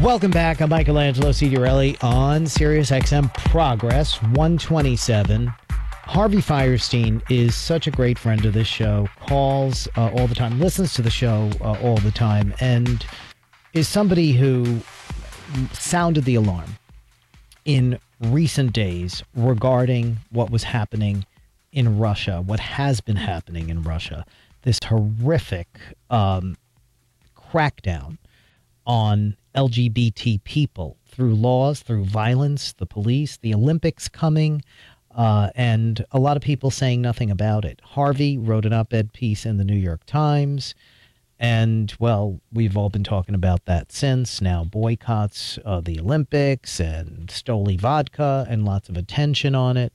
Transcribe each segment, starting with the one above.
Welcome back. I'm Michelangelo Signorile on Sirius XM Progress 127. Harvey Fierstein is such a great friend of this show, calls all the time, listens to the show all the time, and is somebody who sounded the alarm in recent days regarding what was happening in Russia, what has been happening in Russia, this horrific crackdown on LGBT people through laws, through violence, the police, the Olympics coming, and a lot of people saying nothing about it. Harvey wrote an op-ed piece in the New York Times, and, well, we've all been talking about that since. Now boycotts the Olympics and Stoli vodka and lots of attention on it.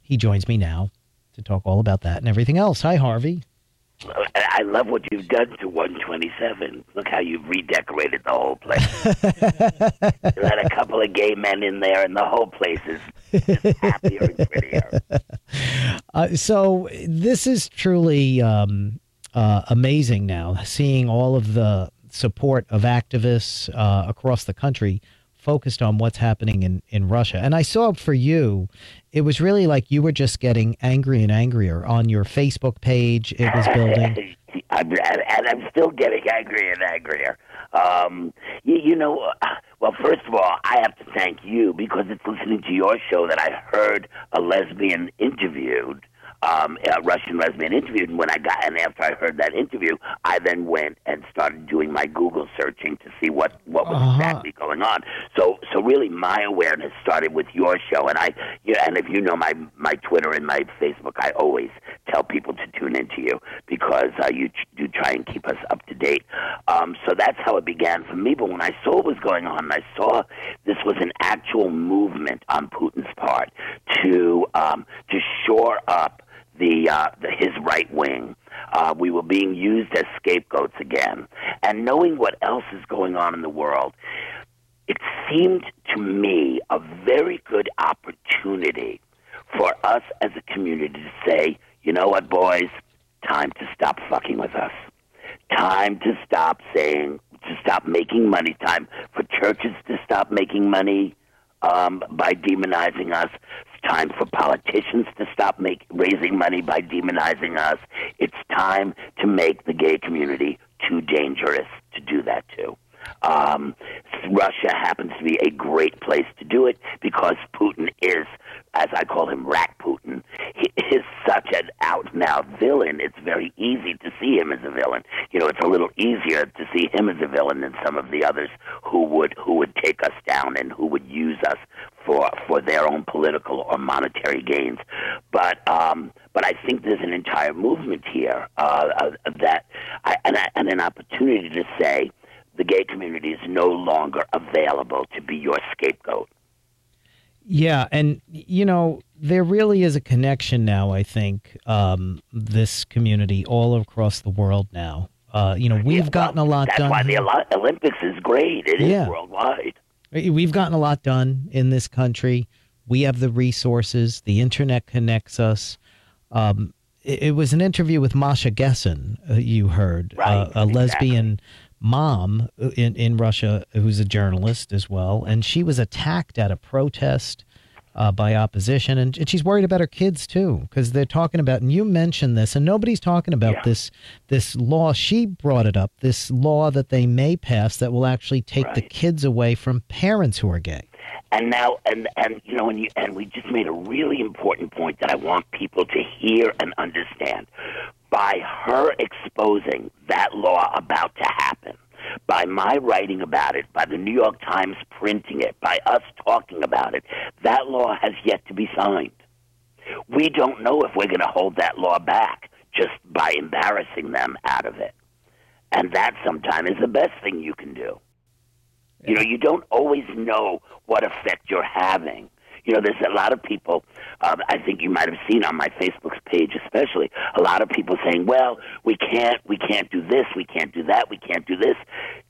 He joins me now to talk all about that and everything else. Hi, Harvey. I love what you've done to 127. Look how you've redecorated the whole place. You had a couple of gay men in there, and the whole place is just happier and prettier. So this is truly amazing now, seeing all of the support of activists across the country focused on what's happening in Russia. And I saw for you, it was really like you were just getting angry and angrier on your Facebook page. It was building. And I'm still getting angrier and angrier. Well, first of all, I have to thank you because it's listening to your show that I heard a lesbian interviewed. A Russian lesbian interviewed, and after I heard that interview, I then went and started doing my Google searching to see what was exactly going on. So really, my awareness started with your show, and and if you know my Twitter and my Facebook, I always tell people to tune into you because you do try and keep us up to date. So that's how it began for me. But when I saw what was going on, and I saw this was an actual movement on Putin's part to shore up his right wing. We were being used as scapegoats again. And knowing what else is going on in the world, it seemed to me a very good opportunity for us as a community to say, you know what, boys, time to stop fucking with us. Time to stop making money. Time for churches to stop making money by demonizing us. It's time for politicians to stop raising money by demonizing us. It's time to make the gay community too dangerous to do that to. Russia happens to be a great place to do it because Putin is, as I call him, Rat Putin. He is such an out-and-out villain. It's very easy to see him as a villain. It's a little easier to see him as a villain than some of the others who would take us down and who would use us for their own political or monetary gains. But I think there's an entire movement here and an opportunity to say the gay community is no longer available to be your scapegoat. Yeah, and, there really is a connection now, I think, this community all across the world now. We've gotten a lot done. That's why the Olympics is great. It is worldwide. We've gotten a lot done in this country. We have the resources. The Internet connects us. It was an interview with Masha Gessen, you heard, a lesbian mom in Russia who's a journalist as well, and she was attacked at a protest by opposition, and she's worried about her kids too, because they're talking about, and you mentioned this, and nobody's talking about this law. She brought it up, this law that they may pass that will actually take the kids away from parents who are gay. And now, and we just made a really important point that I want people to hear and understand. By her exposing that law about to happen, by my writing about it, by the New York Times printing it, by us talking about it, that law has yet to be signed. We don't know if we're going to hold that law back just by embarrassing them out of it. And that sometimes is the best thing you can do. You don't always know what effect you're having. There's a lot of people, I think you might have seen on my Facebook page especially, a lot of people saying, well, we can't do this, we can't do that, we can't do this.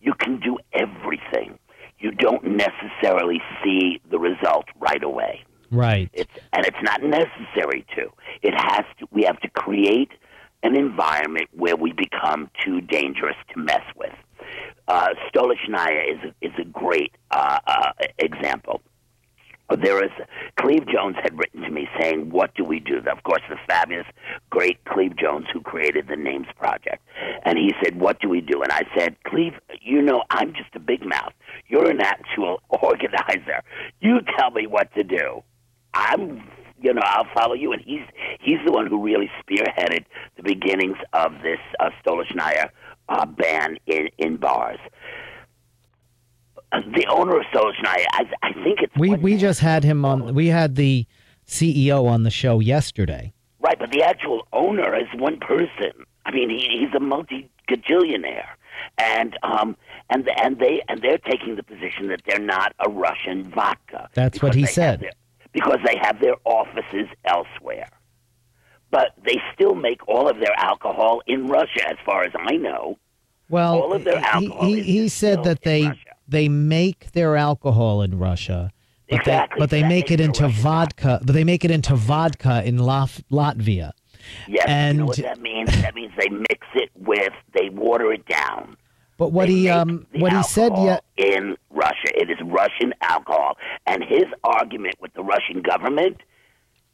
You can do everything. You don't necessarily see the result right away. Right. It's not necessary to. We have to create an environment where we become too dangerous to mess with. Stolichnaya is a great example. There is Cleve Jones had written to me saying, "What do we do?" Of course, the fabulous, great Cleve Jones who created the Names Project, and he said, "What do we do?" And I said, "Cleve, I'm just a big mouth. You're an actual organizer. You tell me what to do. I'll follow you." And he's the one who really spearheaded the beginnings of this Stolichnaya ban in bars. The owner of Stolichnaya, I think it's... We just had him on. We had the CEO on the show yesterday. Right, but the actual owner is one person. I mean, he's a multi-gajillionaire, and they're taking the position that they're not a Russian vodka. That's what he said. Because they have their offices elsewhere. But they still make all of their alcohol in Russia, as far as I know. Well, all of their alcohol he said that they make their alcohol in Russia, but they make it into vodka. But they make it into vodka in Latvia. Yes, and you know what that means? That means they mix it they water it down. But what he said in Russia, it is Russian alcohol, and his argument with the Russian government,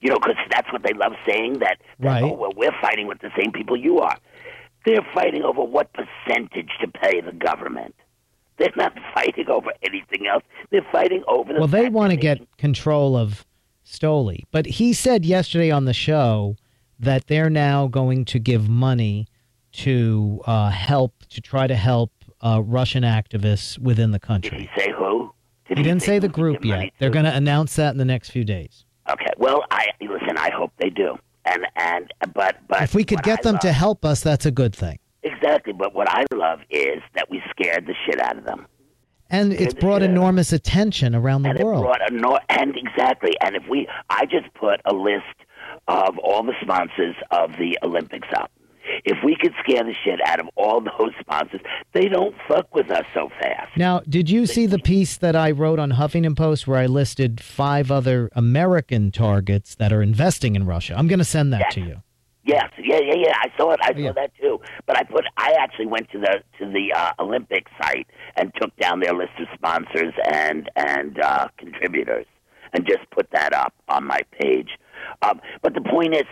because that's what they love saying, that right. Oh, well, we're fighting with the same people you are. They're fighting over what percentage to pay the government. They're not fighting over anything else. They're fighting over the... Well, they want to get control of Stoli. But he said yesterday on the show that they're now going to give money to try to help Russian activists within the country. Did he say who? He didn't say the group yet. They're going to announce that in the next few days. Okay. Well, I hope they do. But if we could get them to help us, that's a good thing. Exactly. But what I love is that we scared the shit out of them. And it's brought enormous attention around the world. Exactly. And I just put a list of all the sponsors of the Olympics up. If we could scare the shit out of all those sponsors, they don't fuck with us so fast. Now, did you see the piece that I wrote on Huffington Post where I listed 5 other American targets that are investing in Russia? I'm going to send that to you. Yes, yeah. I saw it. I saw that too. But I actually went to the Olympic site and took down their list of sponsors and contributors, and just put that up on my page. But the point is,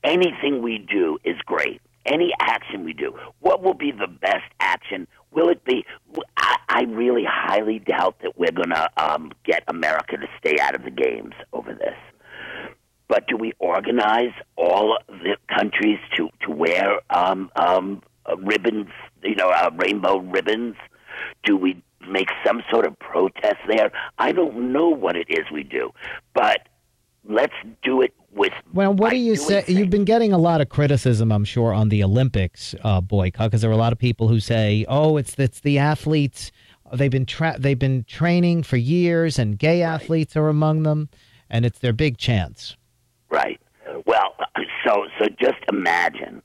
anything we do is great. Any action we do, what will be the best action? Will it be? I really highly doubt that we're going to get America to stay out of the games over this. But do we organize all the countries to wear ribbons, rainbow ribbons? Do we make some sort of protest there? I don't know what it is we do, but let's do it with... Well, what do you say? You've been getting a lot of criticism, I'm sure, on the Olympics boycott, because there are a lot of people who say, "Oh, it's the athletes. They've been training for years, and gay athletes are among them, and it's their big chance." Right. Well, so just imagine.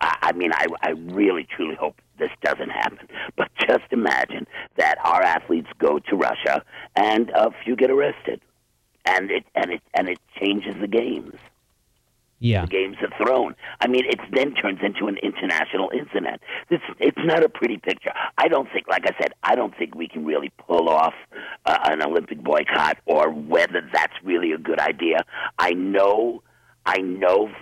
I mean, I really truly hope this doesn't happen, but just imagine that our athletes go to Russia and a few get arrested, and it changes the games. Yeah, the games are thrown. I mean, it then turns into an international incident. It's not a pretty picture. I don't think, like I said, we can really pull off an Olympic boycott, or whether that's really a good idea. I know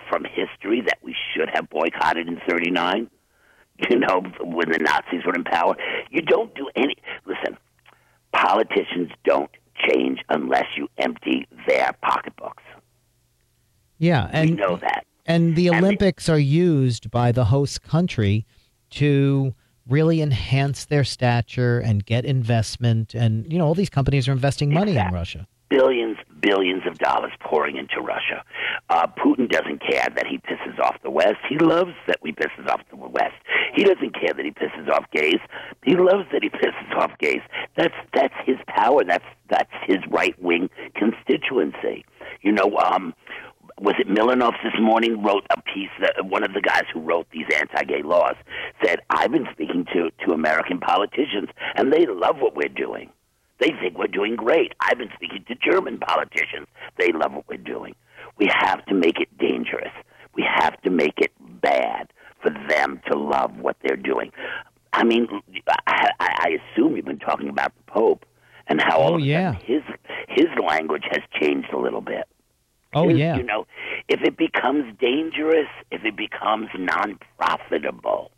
from history that we should have boycotted in '39. When the Nazis were in power. You don't do any. Listen, politicians don't change unless you empty their pocketbooks. Yeah, and we know that. And the Olympics are used by the host country to really enhance their stature and get investment. And, all these companies are investing money in Russia. Billions of dollars pouring into Russia. Putin doesn't care that he pisses off the West. He loves that we pisses off the West. He doesn't care that he pisses off gays. He loves that he pisses off gays. That's his power. That's his right-wing constituency. Was it Milanov this morning wrote a piece that one of the guys who wrote these anti-gay laws said, "I've been speaking to American politicians, and they love what we're doing. They think we're doing great. I've been speaking to German politicians. They love what we're doing." We have to make it dangerous. We have to make it bad for them to love what they're doing. I mean, I assume you've been talking about the Pope and how all of a sudden his language has changed a little bit. You know, if it becomes dangerous, if it becomes non-profitable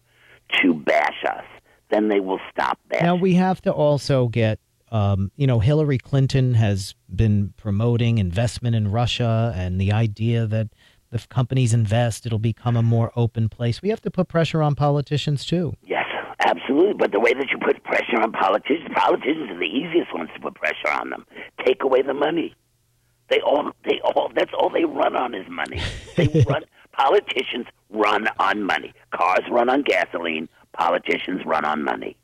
to bash us, then they will stop bashing. Now, we have to also get, Hillary Clinton has been promoting investment in Russia and the idea that if companies invest, it'll become a more open place. We have to put pressure on politicians, too. Yes, absolutely. But the way that you put pressure on politicians are the easiest ones to put pressure on them. Take away the money. That's all they run on is money. Politicians run on money. Cars run on gasoline. Politicians run on money.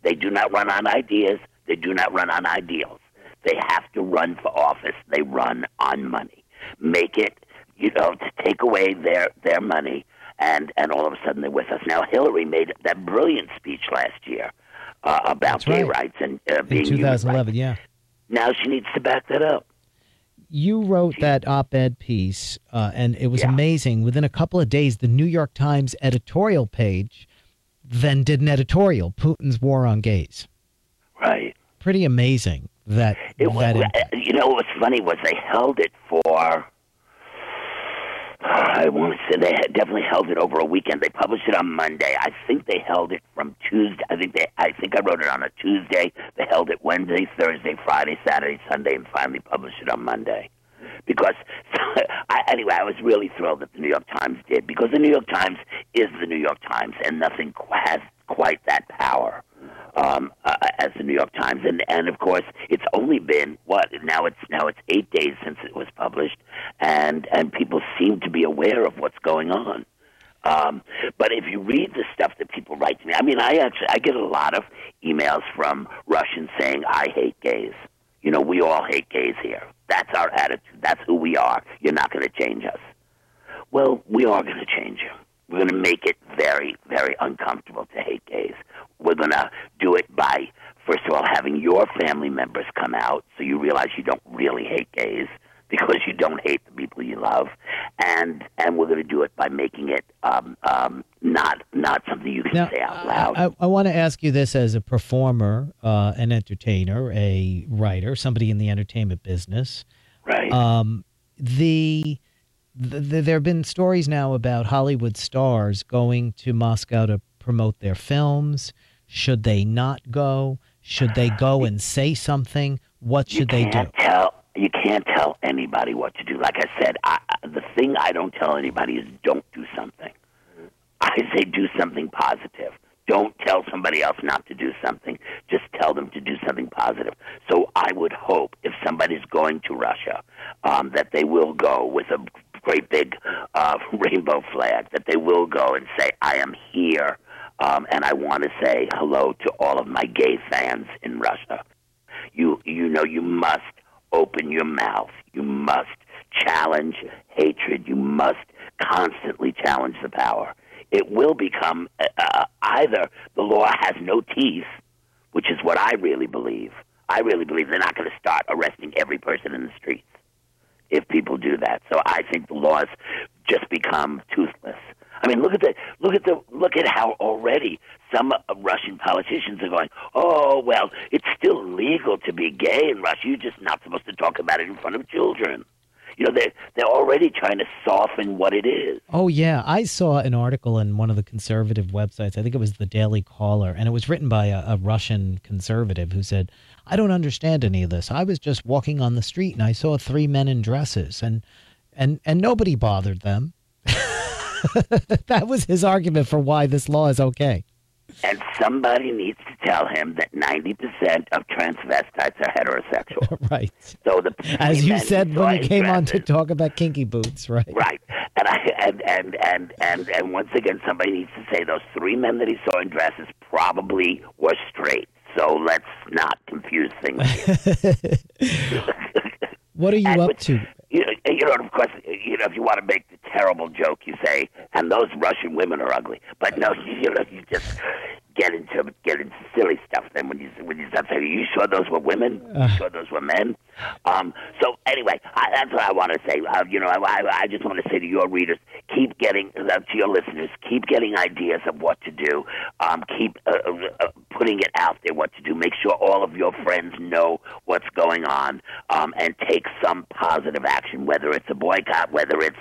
They do not run on ideas. They do not run on ideals. They have to run for office. They run on money. Make it, to take away their money, and all of a sudden they're with us. Now, Hillary made that brilliant speech last year about gay rights and being in 2011, human rights. yeah. Now she needs to back that up. You wrote that op-ed piece, and it was amazing. Within a couple of days, the New York Times editorial page then did an editorial, Putin's War on Gays. Right. Pretty amazing that. What's funny was they held it for, I want to say they had definitely held it over a weekend. They published it on Monday. I think they held it from Tuesday. I think I wrote it on a Tuesday. They held it Wednesday, Thursday, Friday, Saturday, Sunday, and finally published it on Monday. Because, I was really thrilled that the New York Times did, because the New York Times is the New York Times, and nothing has quite that power as the New York Times. And of course, it's only been, now it's 8 days since it was published, and people seem to be aware of what's going on. But if you read the stuff that people write to me, I get a lot of emails from Russians saying, I hate gays. We all hate gays here. That's our attitude. That's who we are. You're not going to change us. Well, we are going to change you. We're going to make it very, very uncomfortable to hate gays. We're going to do it by, first of all, having your family members come out so you realize you don't really hate gays because you don't hate the people you love. And we're going to do it by making it not something you can say out loud. I want to ask you this as a performer, an entertainer, a writer, somebody in the entertainment business. Right. There have been stories now about Hollywood stars going to Moscow to promote their films. Should they not go? Should they go and say something? What should they do? You can't tell anybody what to do. Like I said, the thing I don't tell anybody is don't do something. I say do something positive. Don't tell somebody else not to do something. Just tell them to do something positive. So I would hope if somebody's going to Russia, that they will go with a great big rainbow flag, that they will go and say, I am here, and I want to say hello to all of my gay fans in Russia. You must open your mouth. You must challenge hatred. You must constantly challenge the power. It will become either the law has no teeth, which is what I really believe. I really believe they're not going to start arresting every person in the streets if people do that. So I think the laws just become toothless. I mean, look at how already some Russian politicians are going, oh, well, it's still legal to be gay in Russia. You're just not supposed to talk about it in front of children. They're already trying to soften what it is. Oh, yeah. I saw an article in one of the conservative websites. I think it was the Daily Caller, and it was written by a Russian conservative who said, I don't understand any of this. I was just walking on the street, and I saw 3 men in dresses, and nobody bothered them. That was his argument for why this law is okay. And somebody needs to tell him that 90% of transvestites are heterosexual. Right. So as you said when you came on to talk about kinky boots, right? Right. And once again, somebody needs to say those 3 men that he saw in dresses probably were straight. So let's not confuse things here. What are you up to? Of course, if you want to make the terrible joke, you say, and those Russian women are ugly. But no, you just get into silly stuff. Then when you start saying, you sure those were women? You sure those were men? So anyway, that's what I want to say. I just want to say to your readers, keep getting to your listeners, keep getting ideas of what to do. Keep putting it out there what to do. Make sure all of your friends know what's going on, and take some positive action. Whether it's a boycott, whether it's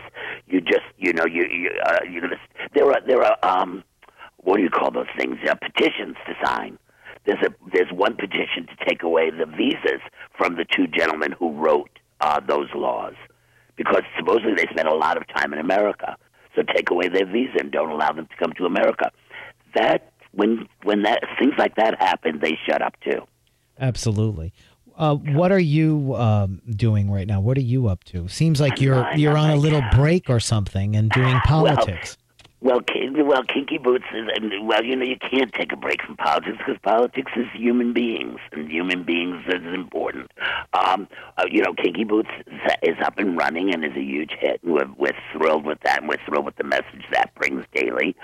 you just you're gonna. There are what do you call those things? Petitions to sign. There's one petition to take away the visas from the two gentlemen who wrote those laws, because supposedly they spent a lot of time in America. So take away their visa and don't allow them to come to America. That when things like that happen, they shut up too. Absolutely. What are you doing right now? What are you up to? Seems like you're on a little break or something and doing politics. Well, Kinky Boots is, you can't take a break from politics because politics is human beings, and human beings is important. Kinky Boots is up and running and is a huge hit. We're thrilled with that, and we're thrilled with the message that brings daily.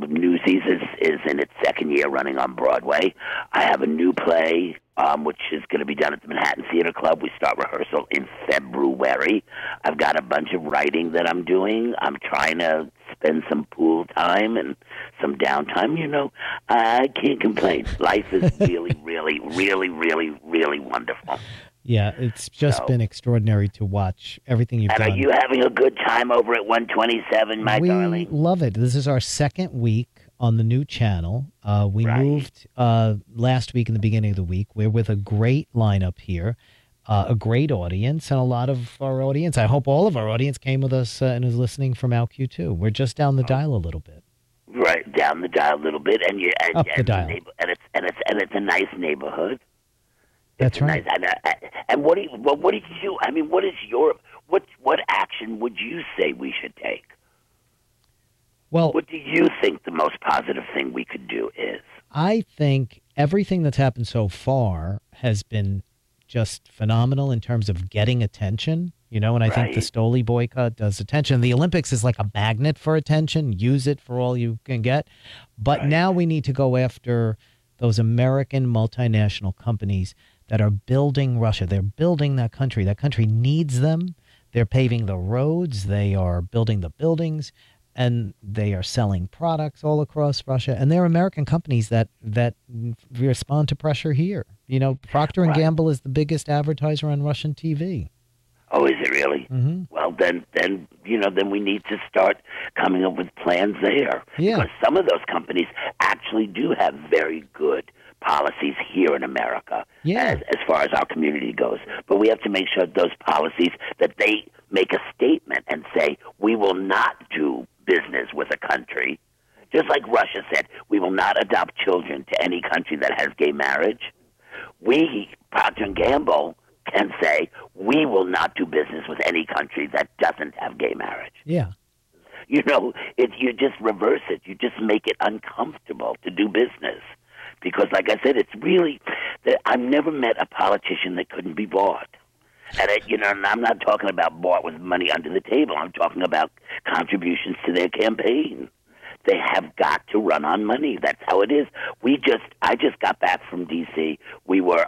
Newsies is in its second year running on Broadway. I have a new play, which is going to be done at the Manhattan Theater Club. We start rehearsal in February. I've got a bunch of writing that I'm doing. I'm trying to spend some pool time and some downtime. I can't complain. Life is really, really, really, really, really wonderful. Yeah, it's just been extraordinary to watch everything you've done. And are you having a good time over at 127, my darling? We love it. This is our second week on the new channel. We moved last week in the beginning of the week. We're with a great lineup here, a great audience, and a lot of our audience. I hope all of our audience came with us and is listening from Q2. We're just down the dial a little bit. Right, down the dial a little bit, up the dial. And it's a nice neighborhood. That's right. And what do you? I mean, what is what action would you say we should take? Well, what do you think the most positive thing we could do is? I think everything that's happened so far has been just phenomenal in terms of getting attention, and I think the Stoli boycott does attention. The Olympics is like a magnet for attention. Use it for all you can get. But now we need to go after those American multinational companies that are building Russia. They're building that country. That country needs them. They're paving the roads. They are building the buildings. And they are selling products all across Russia. And they're American companies that respond to pressure here. Procter & Gamble is the biggest advertiser on Russian TV. Oh, is it really? Mm-hmm. Well, then we need to start coming up with plans there. Yeah. Because some of those companies actually do have very good policies here in America, as far as our community goes. But we have to make sure those policies, that they make a statement and say, we will not do business with a country, just like Russia said, we will not adopt children to any country that has gay marriage. We, Procter & Gamble, can say, we will not do business with any country that doesn't have gay marriage. Yeah. You just reverse it. You just make it uncomfortable to do business. Because, like I said, it's really I've never met a politician that couldn't be bought. And I'm not talking about bought with money under the table. I'm talking about contributions to their campaign. They have got to run on money. That's how it is. I just got back from D.C. We were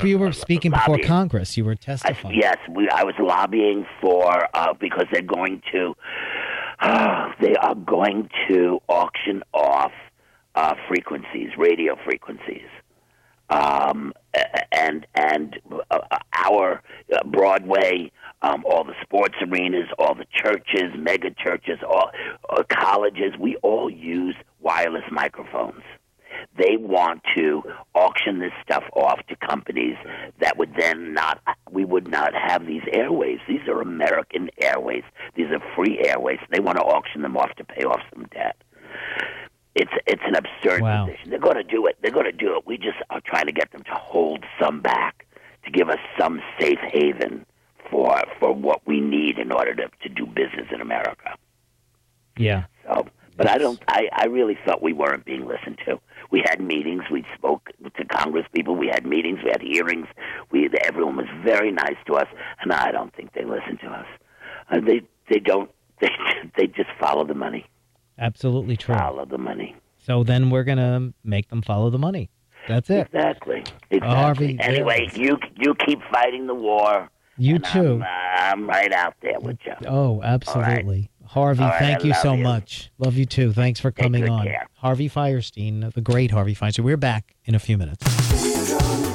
you were speaking before lobbying. Congress. You were testifying. Yes, I was lobbying for because they are going to auction off frequencies, radio frequencies, and our Broadway, all the sports arenas, all the churches, mega churches, all colleges. We all use wireless microphones. They want to auction this stuff off to companies that would then we would not have these airwaves. These are American airwaves. These are free airwaves. They want to auction them off to pay off some debt. It's an absurd position. They're going to do it. We just are trying to get them to hold some back, to give us some safe haven for what we need in order to do business in America. Yeah. So, but I really felt we weren't being listened to. We had meetings. We spoke to Congress people. We had meetings. We had hearings. Everyone was very nice to us, and I don't think they listened to us. They don't. They just follow the money. Absolutely true. Follow the money. So then we're going to make them follow the money. That's it. Exactly. Exactly. Harvey, Anyway, you keep fighting the war. You too. I'm right out there with you. Oh, absolutely. All right. Harvey, All right, thank I you love so you. much. Love you too. Thanks for Take coming good on. care. Harvey Fierstein, the great Harvey Fierstein. We're back in a few minutes.